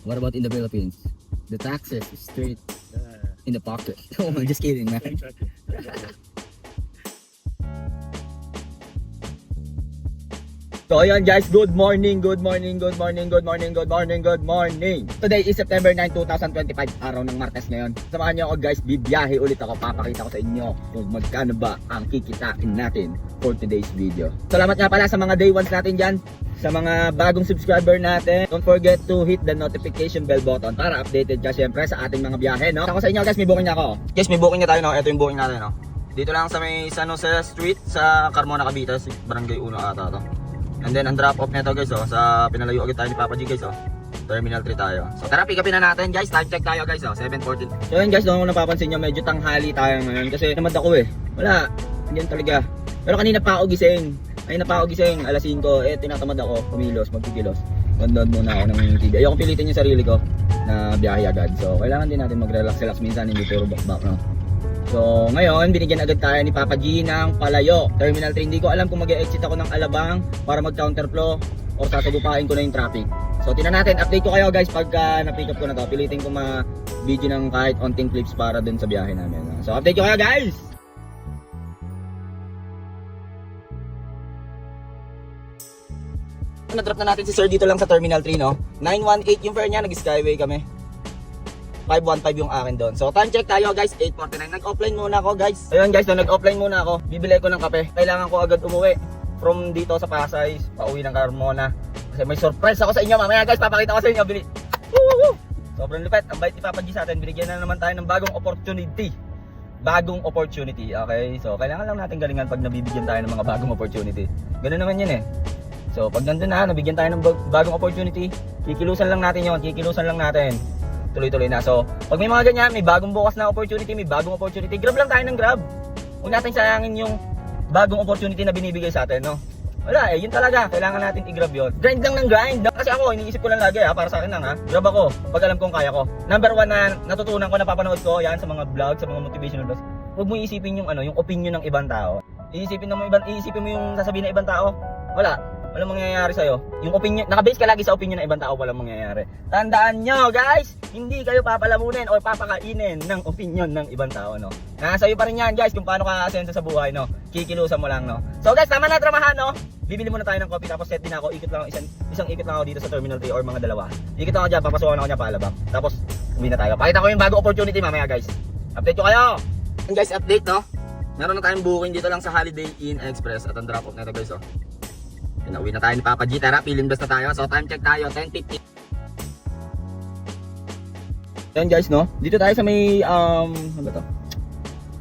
What about in the Philippines? The taxes is straight in the pocket. Oh, I'm just kidding, man. Exactly. So ayun guys, good morning. Today is September 9, 2025, araw ng Martes ngayon. Samahan niyo ako guys, bibiyahe ulit ako. Papakita ko sa inyo kung magkano ba ang kikitain natin for today's video. Salamat nga pala sa mga day ones natin dyan, sa mga bagong subscriber natin. Don't forget to hit the notification bell button para updated ka syempre sa ating mga biyahe, no? Ako sa inyo guys, may booking na ako. Guys, may booking na tayo, no? Ito yung booking natin, no? Dito lang sa may San Jose Street sa Carmona, Cavite, Barangay 1 ata to. And then ang drop off nito guys, sa pinalayo agad tayo ni Papa G guys, Terminal 3 tayo. So tara, pick upin na natin guys. Time check tayo guys, 7:14. So yun guys, doon ko napapansin nyo, medyo tanghali tayo ngayon kasi namad ako wala, hindi talaga. Pero kanina pa ako gising. Alas 5, tinatamad ako kumilos, magkikilos. Nandun muna ako ng TV. Ayoko pilitin yung sarili ko na biyahe agad. So kailangan din natin mag-relax minsan, hindi puro back no. So ngayon, binigyan agad tayo ni Papa G ng Palayo, Terminal 3. Hindi ko alam kung mag-e-exit ako ng Alabang para mag-counterflow o sasagupain ko na yung traffic. So tingnan natin, update ko kayo guys pagka na-pick up ko na to. Pilitin ko ma-video ng kahit onting clips para dun sa biyahe namin. So update ko kayo guys! Na-drop na natin si Sir dito lang sa Terminal 3, no? 918 yung fare niya, nag-skyway kami. 515 yung akin doon. So time check tayo guys, 8:49. Nag-offline muna ako guys. Ayun guys, nag-offline muna ako. Bibili ko ng kape. Kailangan ko agad umuwi from dito sa Pasay, pauwi ng Carmona. Kasi may surprise ako sa inyo mamaya guys, papakita ko sa inyo. Sobrang lupit. Ang bait ni Papa G sa atin. Binigyan na naman tayo ng bagong opportunity. Okay? So kailangan lang natin galingan pag nabibigyan tayo ng mga bagong opportunity. Ganun naman yun So pag nandun na, nabigyan tayo ng bagong opportunity, kikilusan lang natin. Tuloy-tuloy na. So, pag may mga ganyan, may bagong bukas na opportunity, grab lang tayo ng grab. Huwag natin sayangin yung bagong opportunity na binibigay sa atin, no? Wala yun talaga. Kailangan natin i-grab yun. Grind lang ng grind. Kasi ako, iniisip ko lang lagi, para sa akin lang, Grab ako, pag alam kong kaya ko. Number 1 na natutunan ko, napapanood ko, yan, sa mga vlog, sa mga motivational vlogs. Huwag mo iisipin yung opinion ng ibang tao. Iisipin mo yung sasabihin ng ibang tao. Walang mangyayari sa'yo. Yung opinion, nakabase ka lagi sa opinion ng ibang tao, walang mangyayari. Tandaan nyo guys, hindi kayo papalamunin o papakainin ng opinion ng ibang tao, no? Nasa iyo pa rin yan guys, kung paano ka aasenso sa buhay, no? Kikilusan mo lang, no? So guys, tama na tramahan, no? Bibili muna tayo ng coffee, tapos set din ako, isang ikot lang ako dito sa Terminal 3 or mga dalawa. Ikot ako dyan, papasukan ako dyan pa Alabang. Tapos, uwi na tayo. Pakita ko yung bago opportunity mamaya guys. Update ko kayo! And guys, update, no? Meron na tayong booking dito lang sa Holiday Inn Express at ang drop off nito guys, Uwi na tayo ni Papa G. Tara, feeling best na tayo. So time check tayo, 10:50. Yan guys, no? Dito tayo sa may ano ba to?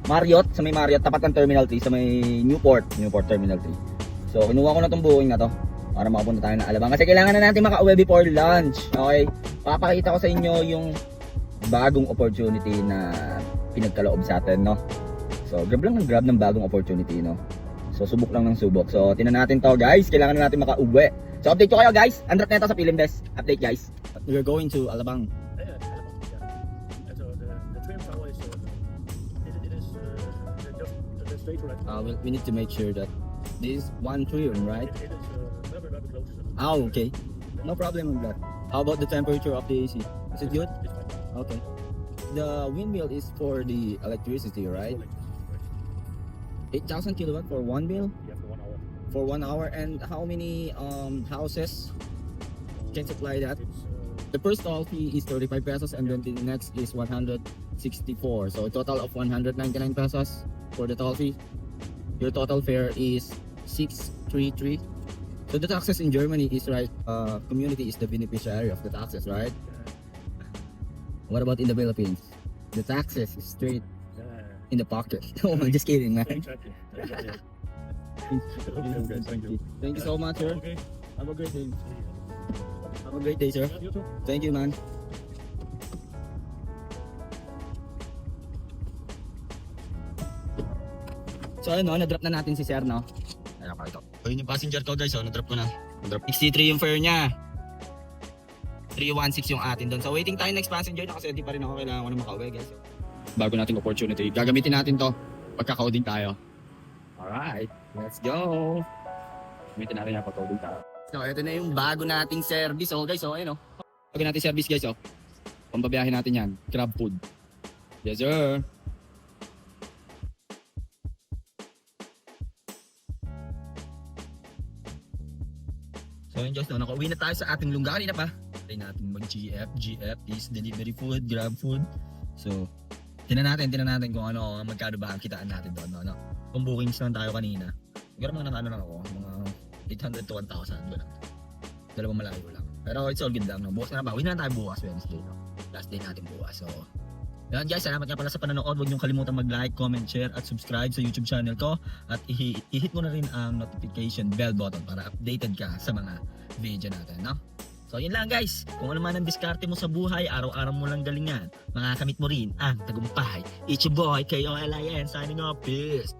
Marriott, sa may Marriott, tapat ng Terminal 3, sa may Newport Terminal 3. So kinuha ko na tong booking na to para makapunta tayo ng Alabang kasi kailangan na natin makauwi before lunch. Okay? Papakita ko sa inyo yung bagong opportunity na pinagkaloob sa atin, no? So grab lang ng grab ng bagong opportunity, no? So subok lang ng subok. So tinan natin to guys, kailangan na natin makauwi. So update ko kayo guys. Androp na ito sa Pilim Best. Update guys. We're going to Alabang. Yeah. So the tram tower is it is just the straight right. We need to make sure that this is one trim, right? It is very close. Okay. No problem with that. How about the temperature of the AC? Is it good? It's fine. Okay. The windmill is for the electricity, right? 8,000 kilowatt for one mill? Yeah, for 1 hour. For 1 hour, and how many houses can supply that? It's The first toll fee is 35 pesos and then the next is 164. So a total of 199 pesos for the toll fee. Your total fare is 633. So the taxes in Germany is right, community is the beneficiary of the taxes, right? What about in the Philippines? The taxes is straight in the pocket. Oh, I'm just kidding, man. exactly. Okay, thank you. Thank you so much, sir. Okay. Have a great day. Have a great day, sir. You too. Thank you, man. So ayun, na-drop na natin si sir, no? Ayun ako ito. So yun yung passenger ko guys, na-drop ko na. Na-drop 63 yung fare niya. 316 yung atin doon. So waiting tayo next passenger na kasi hindi pa rin ako, kailangan ko na makauwi guys. Bago nating opportunity, gagamitin natin to pagka-coding tayo. Alright, let's go! Gamitin natin yung pag-coding tayo. So ito na yung bago nating service, guys, ayun Pagin natin service guys, oh. Pambabiyahin natin yan. Crab food. Yes, sir. So yun guys, no, nakauwi na tayo sa ating lungga. Kanina pa. Try natin mag-GF. GF is delivery food, grab food. So, tinan natin kung ano, magkano ba ang kitaan natin doon. No? Kung bookings lang tayo kanina. Siguro mga nakano lang ako, mga 800 to 1,000. Ganun. Dalawang malayo lang. Pero it's all good lang. No? Bukas na ba? Uwi na tayo bukas, Wednesday. No? Last day natin bukas. So, yan guys, salamat nga pala sa panonood. Huwag niyong kalimutan mag-like, comment, share, at subscribe sa YouTube channel ko. At i-hit mo na rin ang notification bell button para updated ka sa mga video natin, no? So yun lang guys, kung ano man ang diskarte mo sa buhay, araw-araw mo lang galingan, makakamit mo rin ang tagumpay. It's your boy, KOLIN, signing off, peace!